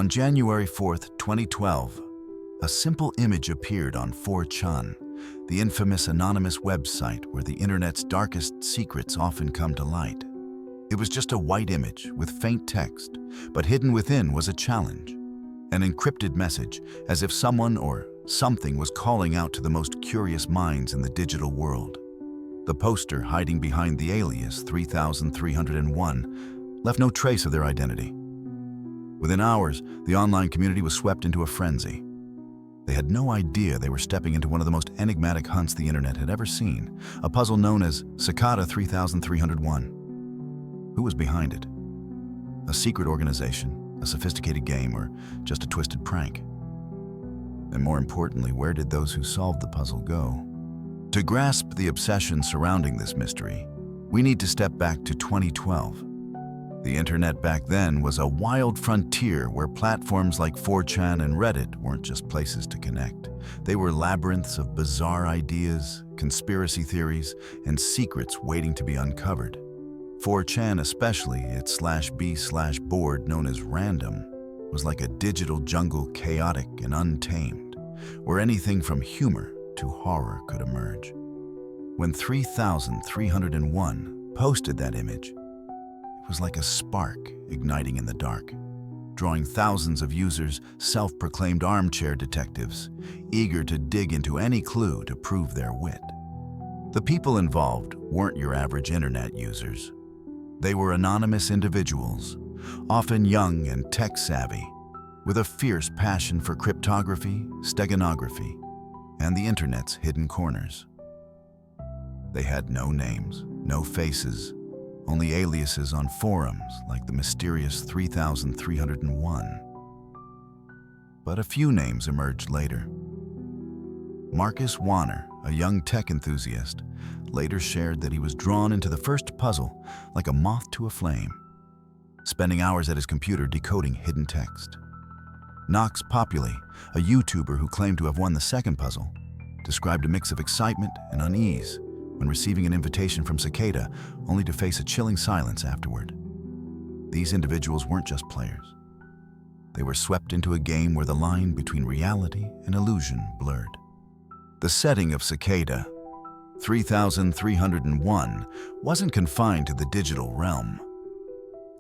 On January 4th, 2012, a simple image appeared on 4chan, the infamous anonymous website where the internet's darkest secrets often come to light. It was just a white image with faint text, but hidden within was a challenge, an encrypted message, as if someone or something was calling out to the most curious minds in the digital world. The poster, hiding behind the alias 3301, left no trace of their identity. Within hours, the online community was swept into a frenzy. They had no idea they were stepping into one of the most enigmatic hunts the internet had ever seen, a puzzle known as Cicada 3301. Who was behind it? A secret organization, a sophisticated game, or just a twisted prank? And more importantly, where did those who solved the puzzle go? To grasp the obsession surrounding this mystery, we need to step back to 2012. The internet back then was a wild frontier where platforms like 4chan and Reddit weren't just places to connect. They were labyrinths of bizarre ideas, conspiracy theories, and secrets waiting to be uncovered. 4chan, especially its /b/board known as Random, was like a digital jungle, chaotic and untamed, where anything from humor to horror could emerge. When 3301 posted that image, it was like a spark igniting in the dark, drawing thousands of users, self-proclaimed armchair detectives, eager to dig into any clue to prove their wit. The people involved weren't your average internet users. They were anonymous individuals, often young and tech-savvy, with a fierce passion for cryptography, steganography, and the internet's hidden corners. They had no names, no faces, only aliases on forums like the mysterious 3301. But a few names emerged later. Marcus Warner, a young tech enthusiast, later shared that he was drawn into the first puzzle like a moth to a flame, spending hours at his computer decoding hidden text. Nox Populi, a YouTuber who claimed to have won the second puzzle, described a mix of excitement and unease when receiving an invitation from Cicada, only to face a chilling silence afterward. These individuals weren't just players. They were swept into a game where the line between reality and illusion blurred. The setting of Cicada 3301 wasn't confined to the digital realm.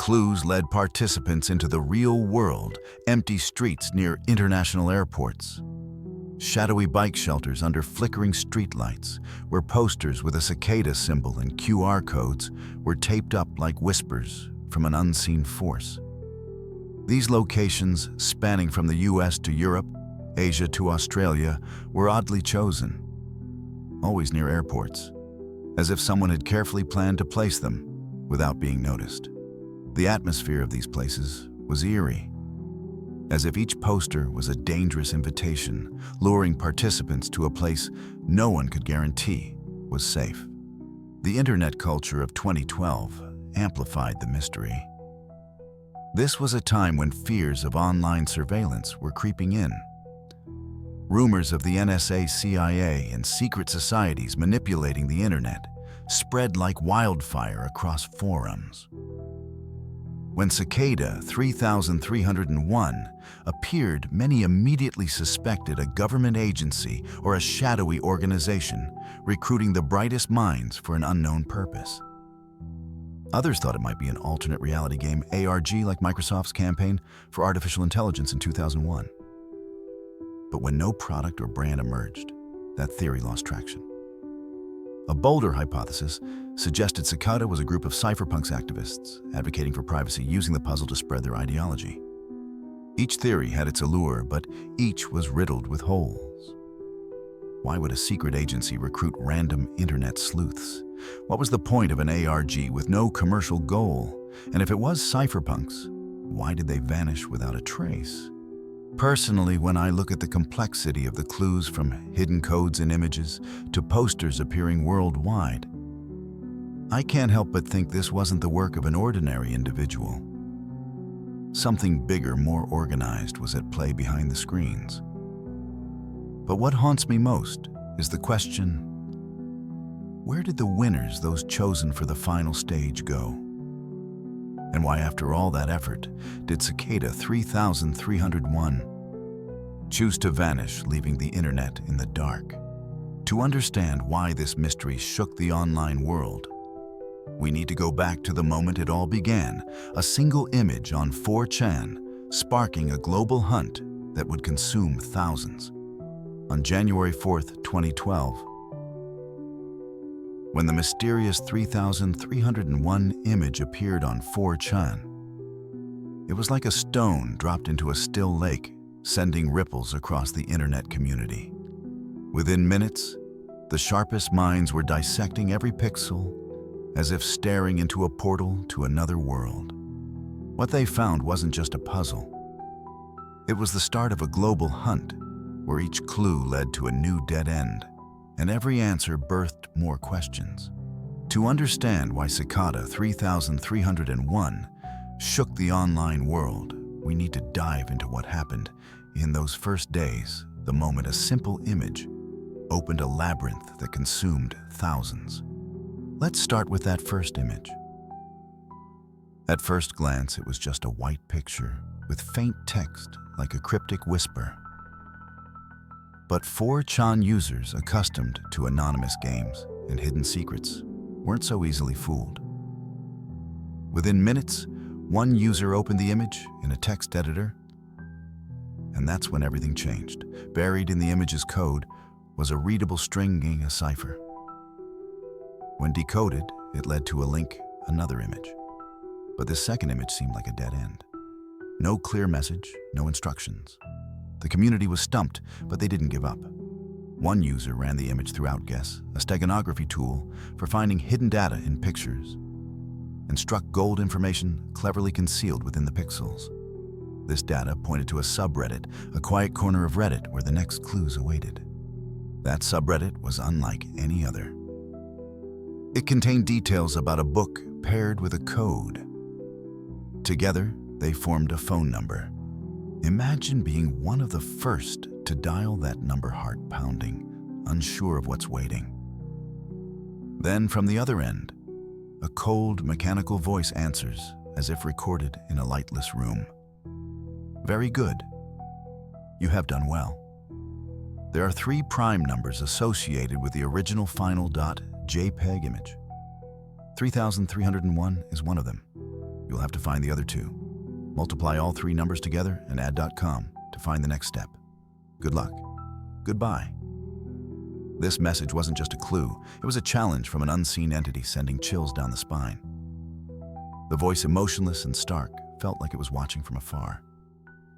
Clues led participants into the real world, empty streets near international airports, shadowy bike shelters under flickering streetlights, where posters with a cicada symbol and QR codes were taped up like whispers from an unseen force. These locations, spanning from the US to Europe, Asia to Australia, were oddly chosen, always near airports, as if someone had carefully planned to place them without being noticed. The atmosphere of these places was eerie, as if each poster was a dangerous invitation, luring participants to a place no one could guarantee was safe. The internet culture of 2012 amplified the mystery. This was a time when fears of online surveillance were creeping in. Rumors of the NSA, CIA, and secret societies manipulating the internet spread like wildfire across forums. When Cicada 3301 appeared, many immediately suspected a government agency or a shadowy organization recruiting the brightest minds for an unknown purpose. Others thought it might be an alternate reality game, ARG, like Microsoft's campaign for artificial intelligence in 2001. But when no product or brand emerged, that theory lost traction. A bolder hypothesis suggested Cicada was a group of cypherpunks activists advocating for privacy, using the puzzle to spread their ideology. Each theory had its allure, but each was riddled with holes. Why would a secret agency recruit random internet sleuths? What was the point of an ARG with no commercial goal? And if it was cypherpunks, why did they vanish without a trace? Personally, when I look at the complexity of the clues from hidden codes and images to posters appearing worldwide, I can't help but think this wasn't the work of an ordinary individual. Something bigger, more organized was at play behind the screens. But what haunts me most is the question, where did the winners, those chosen for the final stage, go? And why, after all that effort, did Cicada 3301 choose to vanish, leaving the internet in the dark? To understand why this mystery shook the online world, we need to go back to the moment it all began, a single image on 4chan, sparking a global hunt that would consume thousands. On January 4th, 2012, when the mysterious 3301 image appeared on 4chan, it was like a stone dropped into a still lake, sending ripples across the internet community. Within minutes, the sharpest minds were dissecting every pixel as if staring into a portal to another world. What they found wasn't just a puzzle. It was the start of a global hunt where each clue led to a new dead end, and every answer birthed more questions. To understand why Cicada 3301 shook the online world, we need to dive into what happened in those first days, the moment a simple image opened a labyrinth that consumed thousands. Let's start with that first image. At first glance, it was just a white picture with faint text like a cryptic whisper. But 4chan users accustomed to anonymous games and hidden secrets weren't so easily fooled. Within minutes, one user opened the image in a text editor, and that's when everything changed. Buried in the image's code was a readable stringing a cipher. When decoded, it led to a link, another image. But this second image seemed like a dead end. No clear message, no instructions. The community was stumped, but they didn't give up. One user ran the image through Outguess, a steganography tool for finding hidden data in pictures, and struck gold information cleverly concealed within the pixels. This data pointed to a subreddit, a quiet corner of Reddit where the next clues awaited. That subreddit was unlike any other. It contained details about a book paired with a code. Together, they formed a phone number. Imagine being one of the first to dial that number, heart pounding, unsure of what's waiting. Then from the other end, a cold, mechanical voice answers as if recorded in a lightless room. Very good. You have done well. There are 3 prime numbers associated with the original final .jpg image. 3301 is one of them. You'll have to find the other 2. Multiply all 3 numbers together and add .com to find the next step. Good luck. Goodbye. This message wasn't just a clue, it was a challenge from an unseen entity sending chills down the spine. The voice, emotionless and stark, felt like it was watching from afar.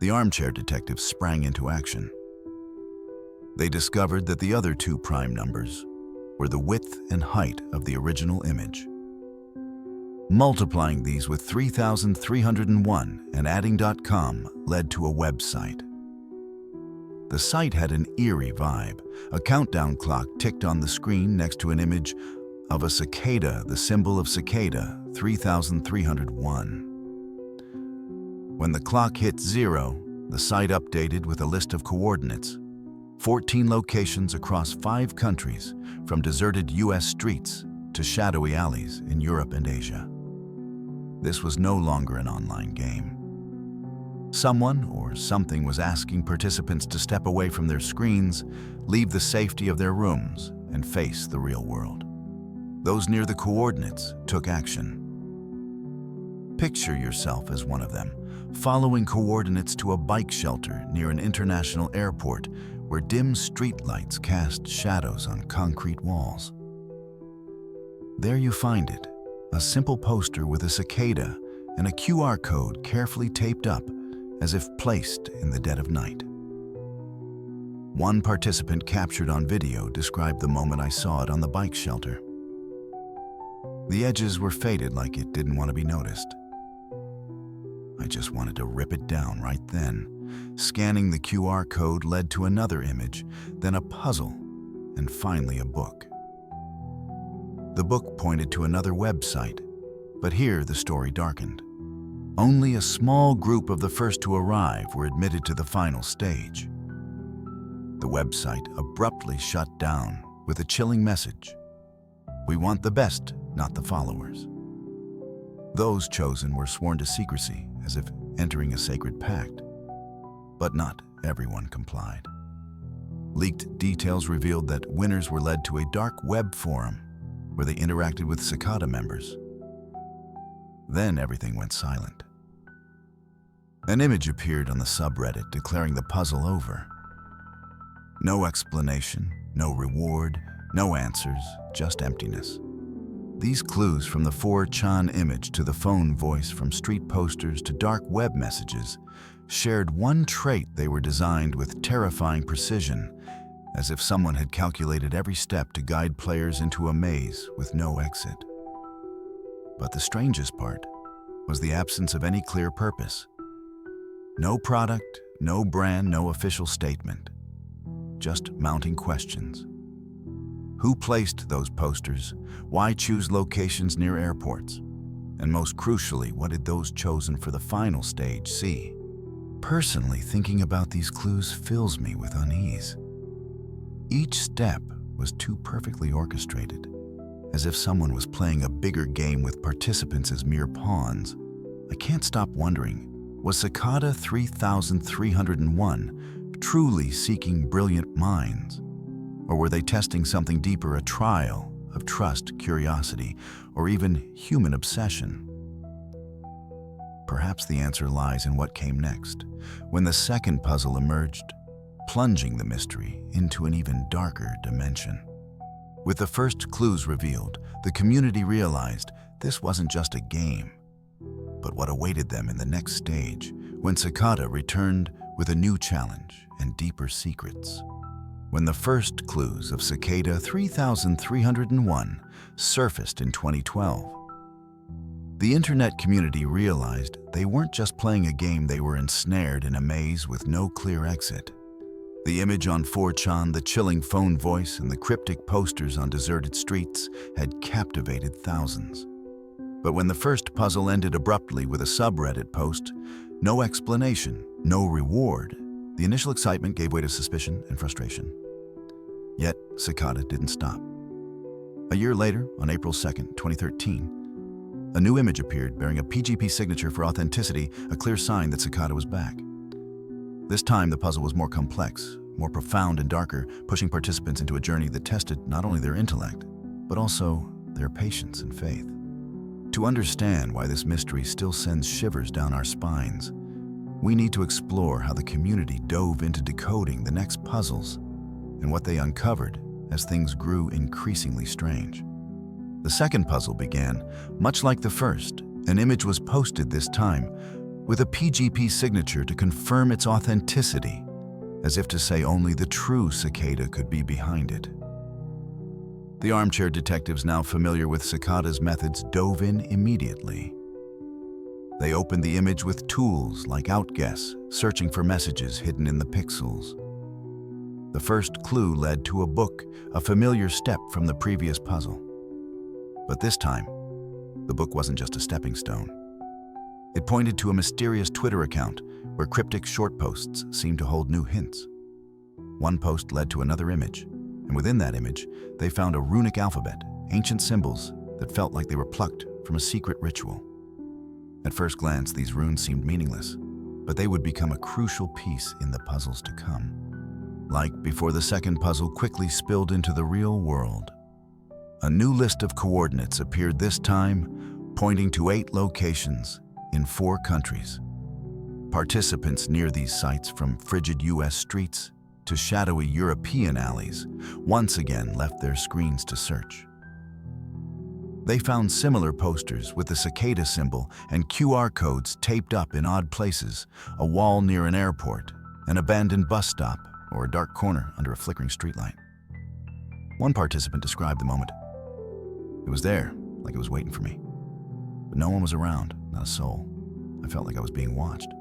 The armchair detectives sprang into action. They discovered that the other 2 prime numbers were the width and height of the original image. Multiplying these with 3301 and adding .com led to a website. The site had an eerie vibe. A countdown clock ticked on the screen next to an image of a cicada, the symbol of Cicada 3301. When the clock hit 0, the site updated with a list of coordinates. 14 locations across 5 countries, from deserted US streets to shadowy alleys in Europe and Asia. This was no longer an online game. Someone or something was asking participants to step away from their screens, leave the safety of their rooms, and face the real world. Those near the coordinates took action. Picture yourself as one of them, following coordinates to a bike shelter near an international airport where dim streetlights cast shadows on concrete walls. There you find it, a simple poster with a cicada and a QR code carefully taped up as if placed in the dead of night. One participant captured on video described the moment I saw it on the bike shelter. The edges were faded like it didn't want to be noticed. I just wanted to rip it down right then. Scanning the QR code led to another image, then a puzzle, and finally a book. The book pointed to another website, but here the story darkened. Only a small group of the first to arrive were admitted to the final stage. The website abruptly shut down with a chilling message. We want the best, not the followers. Those chosen were sworn to secrecy, as if entering a sacred pact. But not everyone complied. Leaked details revealed that winners were led to a dark web forum where they interacted with Cicada members. Then everything went silent. An image appeared on the subreddit declaring the puzzle over. No explanation, no reward, no answers, just emptiness. These clues, from the 4chan image to the phone voice, from street posters to dark web messages, shared one trait: they were designed with terrifying precision, as if someone had calculated every step to guide players into a maze with no exit. But the strangest part was the absence of any clear purpose. No product, no brand, no official statement. Just mounting questions. Who placed those posters? Why choose locations near airports? And most crucially, what did those chosen for the final stage see? Personally, thinking about these clues fills me with unease. Each step was too perfectly orchestrated, as if someone was playing a bigger game with participants as mere pawns. I can't stop wondering, was Cicada 3301 truly seeking brilliant minds? Or were they testing something deeper, a trial of trust, curiosity, or even human obsession? Perhaps the answer lies in what came next, when the second puzzle emerged, plunging the mystery into an even darker dimension. With the first clues revealed, the community realized this wasn't just a game, but what awaited them in the next stage, when Cicada returned with a new challenge and deeper secrets. When the first clues of Cicada 3301 surfaced in 2012, the internet community realized they weren't just playing a game, they were ensnared in a maze with no clear exit. The image on 4chan, the chilling phone voice, and the cryptic posters on deserted streets had captivated thousands. But when the first puzzle ended abruptly with a subreddit post, no explanation, no reward, the initial excitement gave way to suspicion and frustration. Yet, Cicada didn't stop. A year later, on April 2nd, 2013, a new image appeared bearing a PGP signature for authenticity, a clear sign that Cicada was back. This time, the puzzle was more complex, more profound and darker, pushing participants into a journey that tested not only their intellect, but also their patience and faith. To understand why this mystery still sends shivers down our spines, we need to explore how the community dove into decoding the next puzzles and what they uncovered as things grew increasingly strange. The second puzzle began much like the first. An image was posted, this time with a PGP signature to confirm its authenticity, as if to say only the true Cicada could be behind it. The armchair detectives, now familiar with Cicada's methods, dove in immediately. They opened the image with tools like outguess, searching for messages hidden in the pixels. The first clue led to a book, a familiar step from the previous puzzle. But this time, the book wasn't just a stepping stone. It pointed to a mysterious Twitter account where cryptic short posts seemed to hold new hints. One post led to another image, and within that image, they found a runic alphabet, ancient symbols that felt like they were plucked from a secret ritual. At first glance, these runes seemed meaningless, but they would become a crucial piece in the puzzles to come. Like before the second puzzle quickly spilled into the real world, a new list of coordinates appeared, this time pointing to 8 locations in 4 countries. Participants near these sites, from frigid US streets to shadowy European alleys, once again left their screens to search. They found similar posters with the cicada symbol and QR codes taped up in odd places: a wall near an airport, an abandoned bus stop, or a dark corner under a flickering streetlight. One participant described the moment. It was there, like it was waiting for me. But no one was around, not a soul. I felt like I was being watched.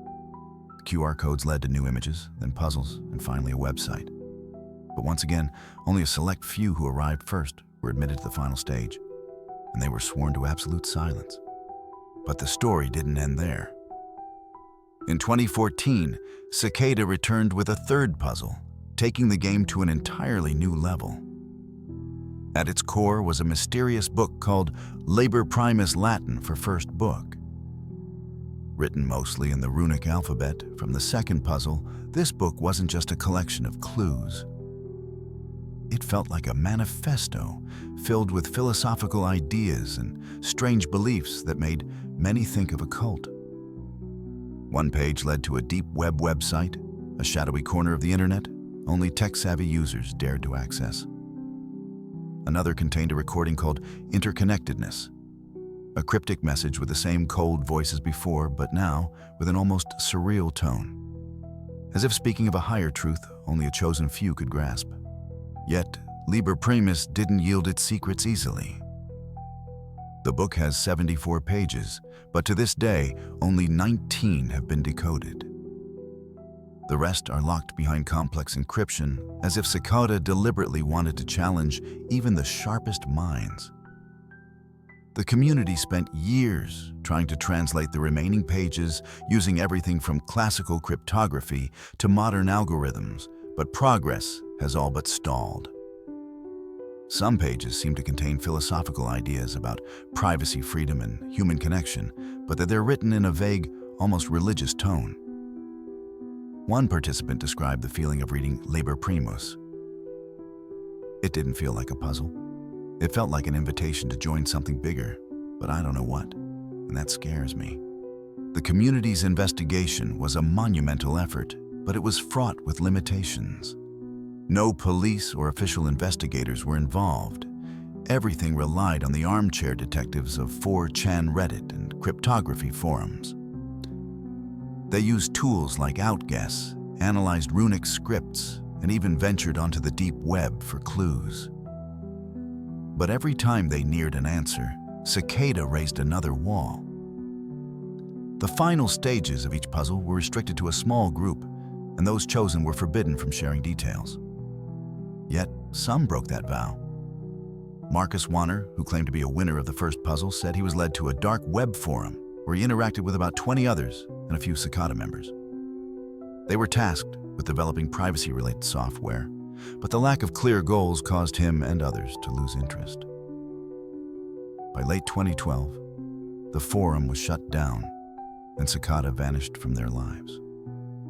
The QR codes led to new images, then puzzles, and finally a website. But once again, only a select few who arrived first were admitted to the final stage, and they were sworn to absolute silence. But the story didn't end there. In 2014, Cicada returned with a third puzzle, taking the game to an entirely new level. At its core was a mysterious book called Liber Primus Latin for First Book. Written mostly in the runic alphabet from the second puzzle, this book wasn't just a collection of clues. It felt like a manifesto filled with philosophical ideas and strange beliefs that made many think of a cult. One page led to a deep web website, a shadowy corner of the internet only tech-savvy users dared to access. Another contained a recording called Interconnectedness, a cryptic message with the same cold voice as before, but now with an almost surreal tone, as if speaking of a higher truth only a chosen few could grasp. Yet, Liber Primus didn't yield its secrets easily. The book has 74 pages, but to this day, only 19 have been decoded. The rest are locked behind complex encryption, as if Cicada deliberately wanted to challenge even the sharpest minds. The community spent years trying to translate the remaining pages using everything from classical cryptography to modern algorithms, but progress has all but stalled. Some pages seem to contain philosophical ideas about privacy, freedom, and human connection, but that they're written in a vague, almost religious tone. One participant described the feeling of reading Liber Primus. It didn't feel like a puzzle. It felt like an invitation to join something bigger, but I don't know what, and that scares me. The community's investigation was a monumental effort, but it was fraught with limitations. No police or official investigators were involved. Everything relied on the armchair detectives of 4chan Reddit and cryptography forums. They used tools like Outguess, analyzed runic scripts, and even ventured onto the deep web for clues. But every time they neared an answer, Cicada raised another wall. The final stages of each puzzle were restricted to a small group, and those chosen were forbidden from sharing details. Yet, some broke that vow. Marcus Warner, who claimed to be a winner of the first puzzle, said he was led to a dark web forum where he interacted with about 20 others and a few Cicada members. They were tasked with developing privacy-related software, but the lack of clear goals caused him and others to lose interest. By late 2012, the forum was shut down, and Cicada vanished from their lives.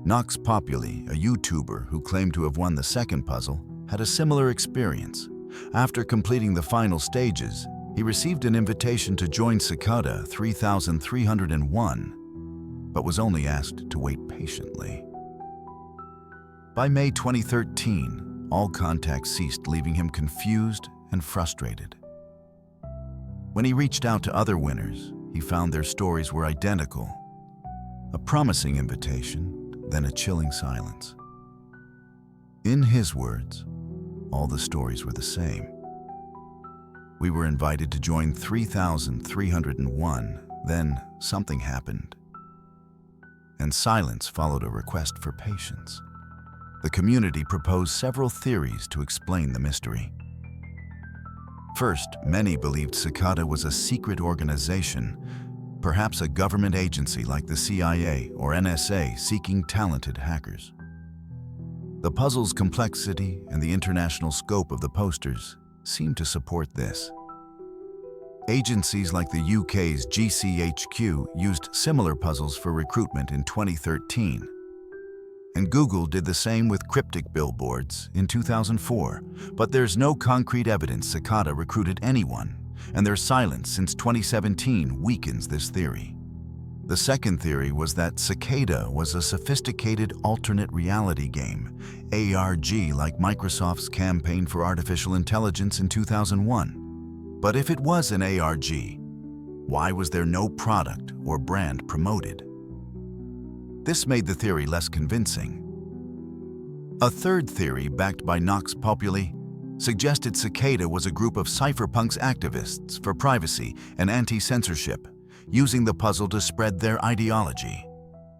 Nox Populi, a YouTuber who claimed to have won the second puzzle, had a similar experience. After completing the final stages, he received an invitation to join Cicada 3301, but was only asked to wait patiently. By May 2013, all contact ceased, leaving him confused and frustrated. When he reached out to other winners, he found their stories were identical. A promising invitation, then a chilling silence. In his words, all the stories were the same. We were invited to join 3301, then something happened. And silence followed a request for patience. The community proposed several theories to explain the mystery. First, many believed Cicada was a secret organization, perhaps a government agency like the CIA or NSA seeking talented hackers. The puzzle's complexity and the international scope of the posters seemed to support this. Agencies like the UK's GCHQ used similar puzzles for recruitment in 2013. And Google did the same with cryptic billboards in 2004, but there's no concrete evidence Cicada recruited anyone, and their silence since 2017 weakens this theory. The second theory was that Cicada was a sophisticated alternate reality game, ARG, like Microsoft's campaign for artificial intelligence in 2001. But if it was an ARG, why was there no product or brand promoted? This made the theory less convincing. A third theory, backed by Nox Populi, suggested Cicada was a group of cypherpunks activists for privacy and anti-censorship, using the puzzle to spread their ideology.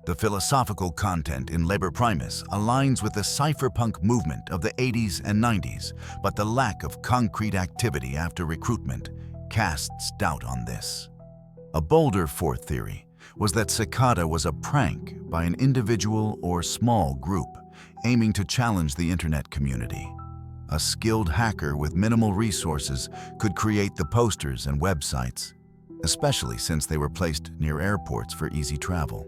The philosophical content in Liber Primus aligns with the cypherpunk movement of the 80s and 90s, but the lack of concrete activity after recruitment casts doubt on this. A bolder fourth theory was that Cicada was a prank by an individual or small group aiming to challenge the internet community. A skilled hacker with minimal resources could create the posters and websites, especially since they were placed near airports for easy travel.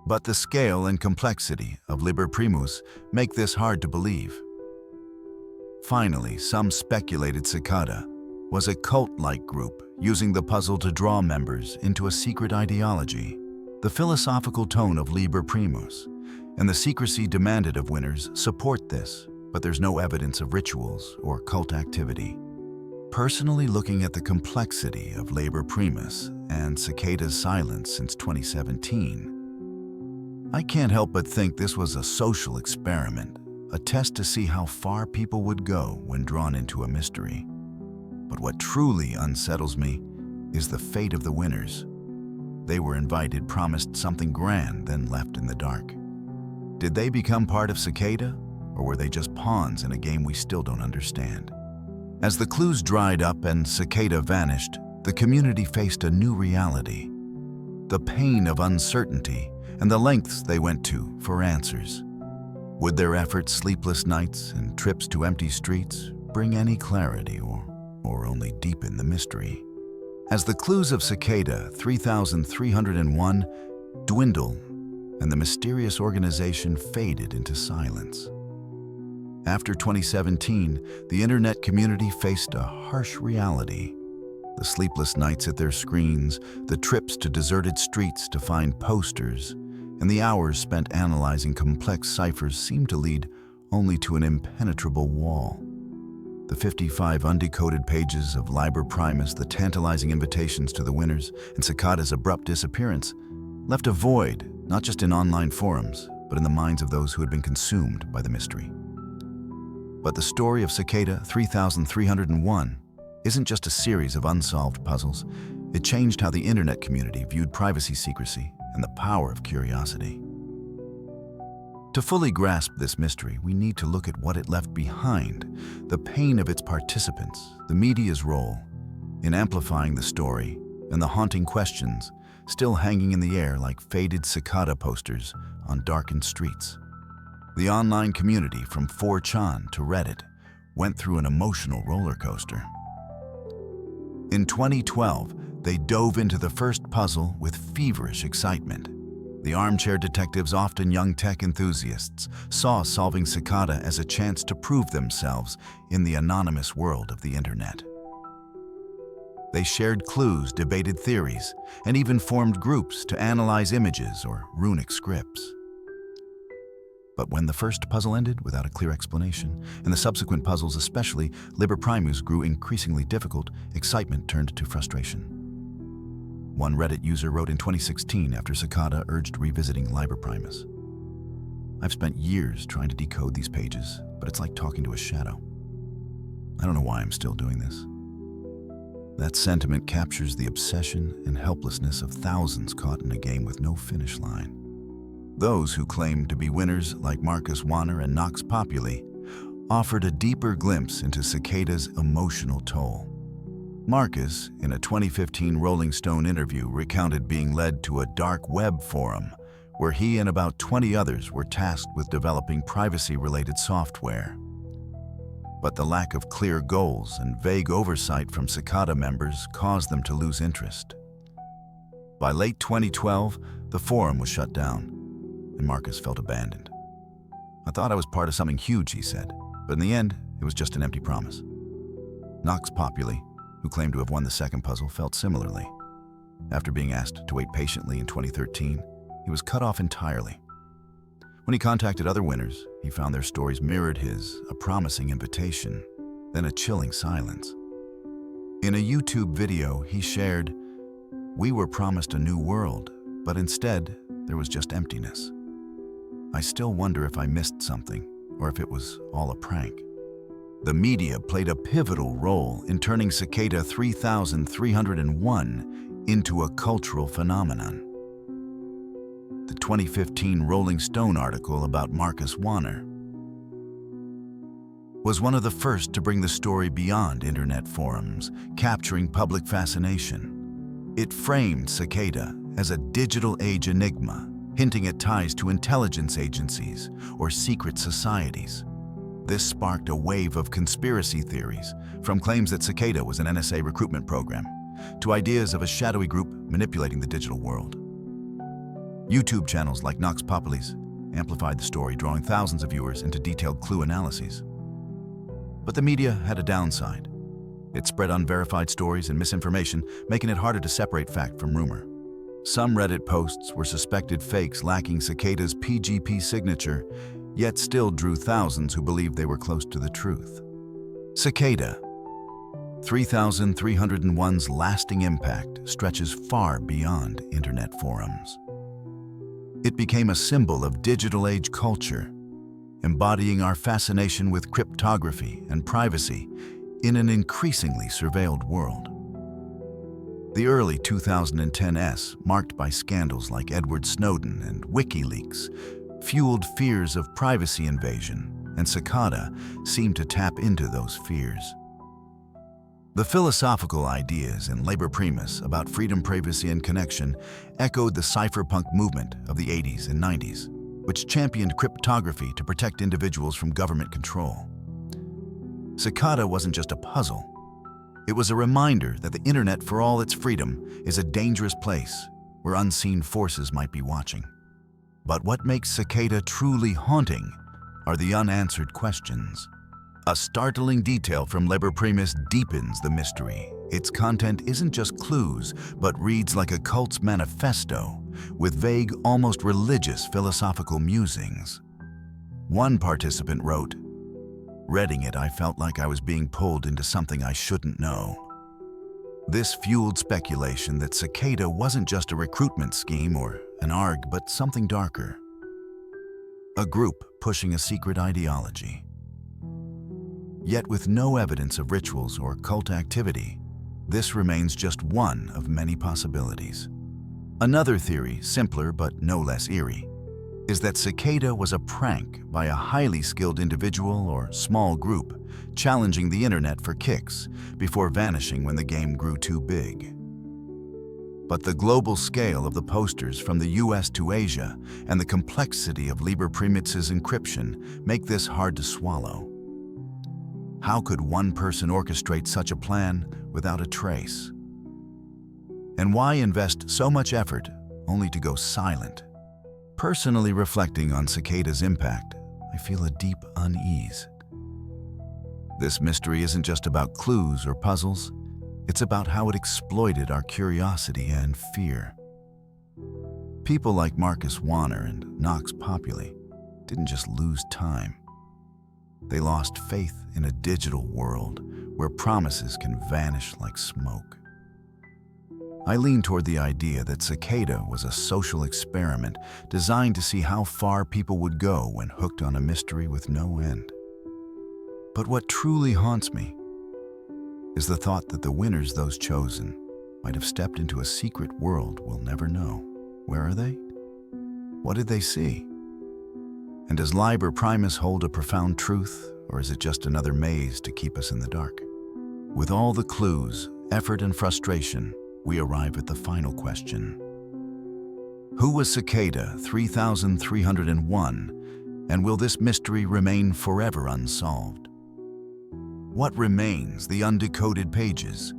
But the scale and complexity of Liber Primus make this hard to believe. Finally, some speculated Cicada was a cult-like group using the puzzle to draw members into a secret ideology. The philosophical tone of Liber Primus and the secrecy demanded of winners support this, but there's no evidence of rituals or cult activity. Personally looking at the complexity of Liber Primus and Cicada's silence since 2017, I can't help but think this was a social experiment, a test to see how far people would go when drawn into a mystery. But what truly unsettles me is the fate of the winners. They were invited, promised something grand, then left in the dark. Did they become part of Cicada, or were they just pawns in a game we still don't understand? As the clues dried up and Cicada vanished, the community faced a new reality. The pain of uncertainty and the lengths they went to for answers. Would their efforts, sleepless nights, and trips to empty streets bring any clarity or only deepen the mystery? As the clues of Cicada 3301 dwindle and the mysterious organization faded into silence. After 2017, the internet community faced a harsh reality. The sleepless nights at their screens, the trips to deserted streets to find posters, and the hours spent analyzing complex ciphers seemed to lead only to an impenetrable wall. The 55 undecoded pages of Liber Primus, the tantalizing invitations to the winners, and Cicada's abrupt disappearance left a void, not just in online forums, but in the minds of those who had been consumed by the mystery. But the story of Cicada 3301 isn't just a series of unsolved puzzles. It changed how the internet community viewed privacy, secrecy, and the power of curiosity. To fully grasp this mystery, we need to look at what it left behind, the pain of its participants, the media's role in amplifying the story, and the haunting questions still hanging in the air like faded Cicada posters on darkened streets. The online community, from 4chan to Reddit, went through an emotional roller coaster. In 2012, they dove into the first puzzle with feverish excitement. The armchair detectives, often young tech enthusiasts, saw solving Cicada as a chance to prove themselves in the anonymous world of the internet. They shared clues, debated theories, and even formed groups to analyze images or runic scripts. But when the first puzzle ended without a clear explanation, and the subsequent puzzles, especially Liber Primus, grew increasingly difficult, excitement turned to frustration. One Reddit user wrote in 2016 after Cicada urged revisiting Liber Primus, "I've spent years trying to decode these pages, but it's like talking to a shadow. I don't know why I'm still doing this." That sentiment captures the obsession and helplessness of thousands caught in a game with no finish line. Those who claimed to be winners, like Marcus Warner and Nox Populi, offered a deeper glimpse into Cicada's emotional toll. Marcus, in a 2015 Rolling Stone interview, recounted being led to a dark web forum where he and about 20 others were tasked with developing privacy-related software. But the lack of clear goals and vague oversight from Cicada members caused them to lose interest. By late 2012, the forum was shut down, and Marcus felt abandoned. "I thought I was part of something huge," he said, "but in the end, it was just an empty promise." Nox Populi, who claimed to have won the second puzzle, felt similarly. After being asked to wait patiently in 2013, he was cut off entirely. When he contacted other winners, he found their stories mirrored his, a promising invitation, then a chilling silence. In a YouTube video, he shared, "We were promised a new world, but instead, there was just emptiness. I still wonder if I missed something, or if it was all a prank." The media played a pivotal role in turning Cicada 3301 into a cultural phenomenon. The 2015 Rolling Stone article about Marcus Warner was one of the first to bring the story beyond internet forums, capturing public fascination. It framed Cicada as a digital age enigma, hinting at ties to intelligence agencies or secret societies. This sparked a wave of conspiracy theories, from claims that Cicada was an NSA recruitment program, to ideas of a shadowy group manipulating the digital world. YouTube channels like Nox Populis amplified the story, drawing thousands of viewers into detailed clue analyses. But the media had a downside. It spread unverified stories and misinformation, making it harder to separate fact from rumor. Some Reddit posts were suspected fakes lacking Cicada's PGP signature, yet still drew thousands who believed they were close to the truth. Cicada, 3301's lasting impact stretches far beyond internet forums. It became a symbol of digital age culture, embodying our fascination with cryptography and privacy in an increasingly surveilled world. The early 2010s, marked by scandals like Edward Snowden and WikiLeaks, fueled fears of privacy invasion, and Cicada seemed to tap into those fears. The philosophical ideas in Liber Primus about freedom, privacy, and connection echoed the cypherpunk movement of the 80s and 90s, which championed cryptography to protect individuals from government control. Cicada wasn't just a puzzle. It was a reminder that the internet, for all its freedom, is a dangerous place where unseen forces might be watching. But what makes Cicada truly haunting are the unanswered questions. A startling detail from Liber Primus deepens the mystery. Its content isn't just clues, but reads like a cult's manifesto, with vague, almost religious philosophical musings. One participant wrote, "Reading it, I felt like I was being pulled into something I shouldn't know." This fueled speculation that Cicada wasn't just a recruitment scheme or an ARG, but something darker. A group pushing a secret ideology. Yet with no evidence of rituals or cult activity, this remains just one of many possibilities. Another theory, simpler but no less eerie, is that Cicada was a prank by a highly skilled individual or small group challenging the internet for kicks before vanishing when the game grew too big. But the global scale of the posters from the US to Asia and the complexity of Liber Primus's encryption make this hard to swallow. How could one person orchestrate such a plan without a trace? And why invest so much effort only to go silent? Personally reflecting on Cicada's impact, I feel a deep unease. This mystery isn't just about clues or puzzles, it's about how it exploited our curiosity and fear. People like Marcus Warner and Nox Populi didn't just lose time. They lost faith in a digital world where promises can vanish like smoke. I lean toward the idea that Cicada was a social experiment designed to see how far people would go when hooked on a mystery with no end. But what truly haunts me is the thought that the winners, those chosen, might have stepped into a secret world we'll never know. Where are they? What did they see? And does Liber Primus hold a profound truth, or is it just another maze to keep us in the dark? With all the clues, effort, and frustration, we arrive at the final question. Who was Cicada 3301, and will this mystery remain forever unsolved? What remains? The undecoded pages,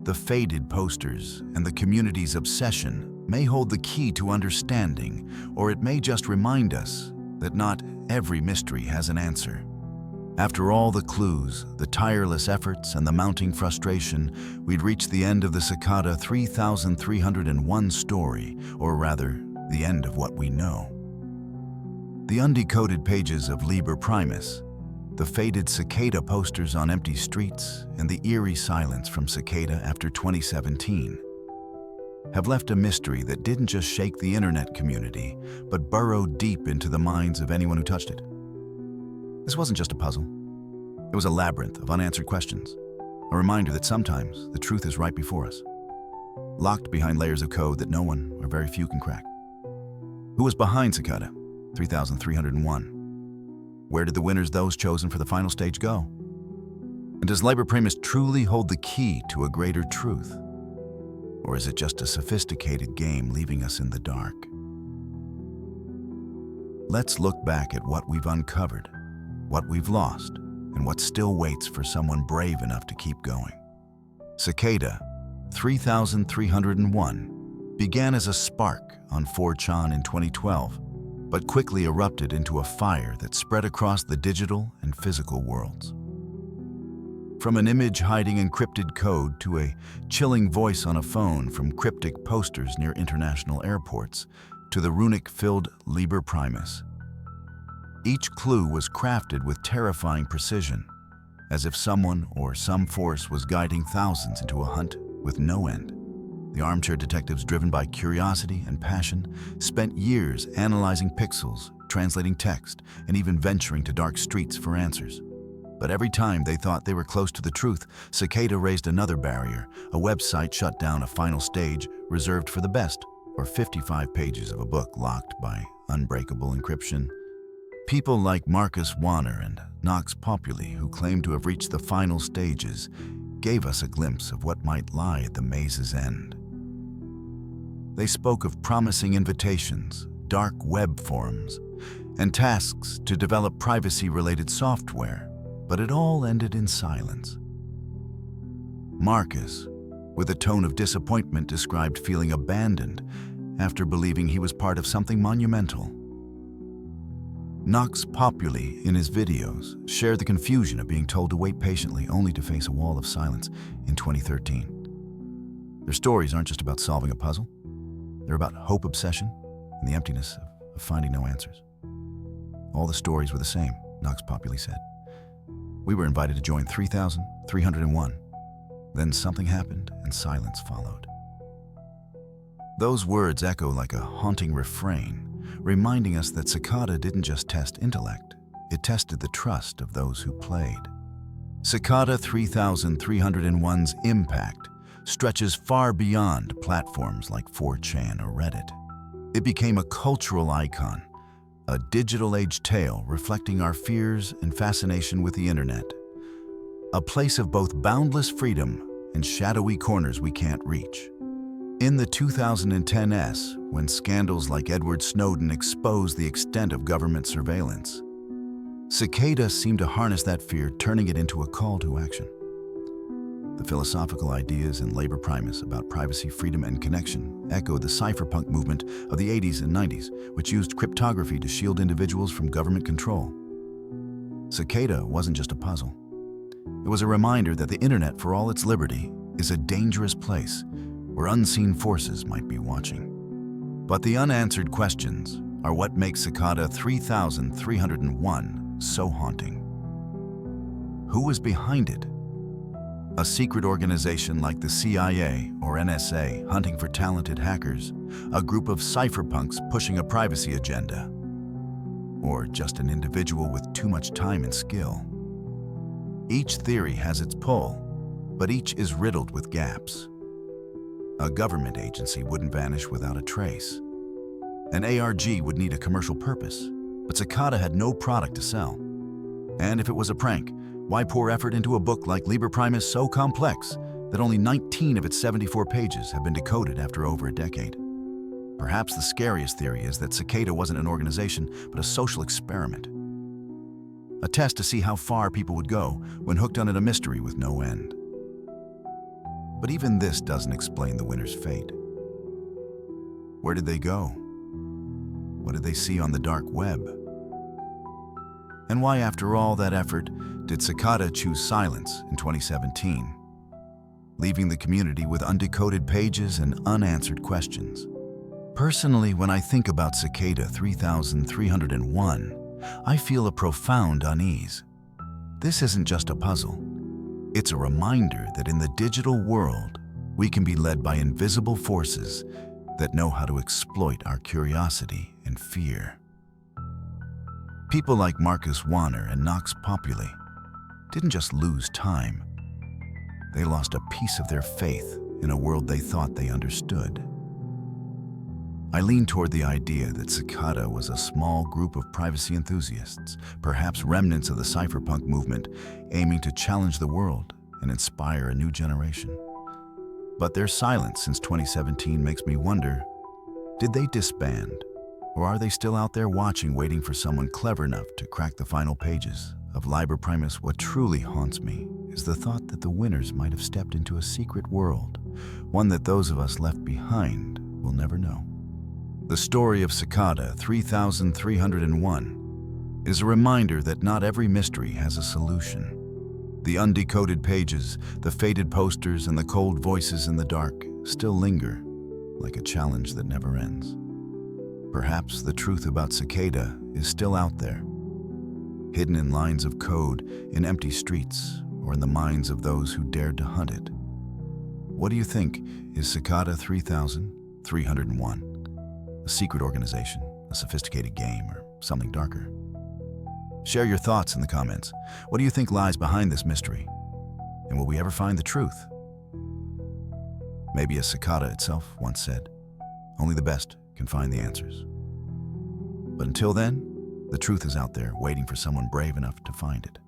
the faded posters, and the community's obsession may hold the key to understanding, or it may just remind us that not every mystery has an answer. After all the clues, the tireless efforts, and the mounting frustration, we'd reached the end of the Cicada 3301 story, or rather, the end of what we know. The undecoded pages of Liber Primus, the faded Cicada posters on empty streets, and the eerie silence from Cicada after 2017 have left a mystery that didn't just shake the internet community, but burrowed deep into the minds of anyone who touched it. This wasn't just a puzzle. It was a labyrinth of unanswered questions, a reminder that sometimes the truth is right before us, locked behind layers of code that no one or very few can crack. Who was behind Cicada 3301? Where did the winners, those chosen for the final stage, go? And does Liber Primus truly hold the key to a greater truth? Or is it just a sophisticated game leaving us in the dark? Let's look back at what we've uncovered. what we've lost, and what still waits for someone brave enough to keep going. Cicada 3301 began as a spark on 4chan in 2012, but quickly erupted into a fire that spread across the digital and physical worlds. From an image hiding encrypted code to a chilling voice on a phone, from cryptic posters near international airports to the runic-filled Liber Primus. Each clue was crafted with terrifying precision, as if someone or some force was guiding thousands into a hunt with no end. The armchair detectives, driven by curiosity and passion, spent years analyzing pixels, translating text, and even venturing to dark streets for answers. But every time they thought they were close to the truth, Cicada raised another barrier. A website shut down a final stage reserved for the best, or 55 pages of a book locked by unbreakable encryption. People like Marcus Warner and Nox Populi, who claimed to have reached the final stages, gave us a glimpse of what might lie at the maze's end. They spoke of promising invitations, dark web forums, and tasks to develop privacy-related software, but it all ended in silence. Marcus, with a tone of disappointment, described feeling abandoned after believing he was part of something monumental. Nox Populi, in his videos, shared the confusion of being told to wait patiently only to face a wall of silence in 2013. Their stories aren't just about solving a puzzle. They're about hope obsession and the emptiness of finding no answers. All the stories were the same, Nox Populi said. We were invited to join 3301. Then something happened and silence followed. Those words echo like a haunting refrain, reminding us that Cicada didn't just test intellect, it tested the trust of those who played. Cicada 3301's impact stretches far beyond platforms like 4chan or Reddit. It became a cultural icon, a digital age tale reflecting our fears and fascination with the internet. A place of both boundless freedom and shadowy corners we can't reach. In the 2010s, when scandals like Edward Snowden exposed the extent of government surveillance, Cicada seemed to harness that fear, turning it into a call to action. The philosophical ideas in Liber Primus about privacy, freedom, and connection echoed the cypherpunk movement of the 80s and 90s, which used cryptography to shield individuals from government control. Cicada wasn't just a puzzle. It was a reminder that the internet, for all its liberty, is a dangerous place where unseen forces might be watching. But the unanswered questions are what makes Cicada 3301 so haunting. Who was behind it? A secret organization like the CIA or NSA hunting for talented hackers, a group of cypherpunks pushing a privacy agenda, or just an individual with too much time and skill? Each theory has its pull, but each is riddled with gaps. A government agency wouldn't vanish without a trace. An ARG would need a commercial purpose, but Cicada had no product to sell. And if it was a prank, why pour effort into a book like Liber Primus so complex that only 19 of its 74 pages have been decoded after over a decade? Perhaps the scariest theory is that Cicada wasn't an organization, but a social experiment. A test to see how far people would go when hooked on a mystery with no end. But even this doesn't explain the winner's fate. Where did they go? What did they see on the dark web? And why, after all that effort, did Cicada choose silence in 2017, leaving the community with undecoded pages and unanswered questions? Personally, when I think about Cicada 3301, I feel a profound unease. This isn't just a puzzle. It's a reminder that in the digital world, we can be led by invisible forces that know how to exploit our curiosity and fear. People like Marcus Warner and Nox Populi didn't just lose time. They lost a piece of their faith in a world they thought they understood. I lean toward the idea that Cicada was a small group of privacy enthusiasts, perhaps remnants of the cypherpunk movement, aiming to challenge the world and inspire a new generation. But their silence since 2017 makes me wonder, did they disband? Or are they still out there watching, waiting for someone clever enough to crack the final pages of Liber Primus, what truly haunts me is the thought that the winners might have stepped into a secret world, one that those of us left behind will never know. The story of Cicada 3301 is a reminder that not every mystery has a solution. The undecoded pages, the faded posters, and the cold voices in the dark still linger like a challenge that never ends. Perhaps the truth about Cicada is still out there, hidden in lines of code, in empty streets, or in the minds of those who dared to hunt it. What do you think? Is Cicada 3301 a secret organization, a sophisticated game, or something darker? Share your thoughts in the comments. What do you think lies behind this mystery? And will we ever find the truth? Maybe as Cicada itself once said, only the best can find the answers. But until then, the truth is out there waiting for someone brave enough to find it.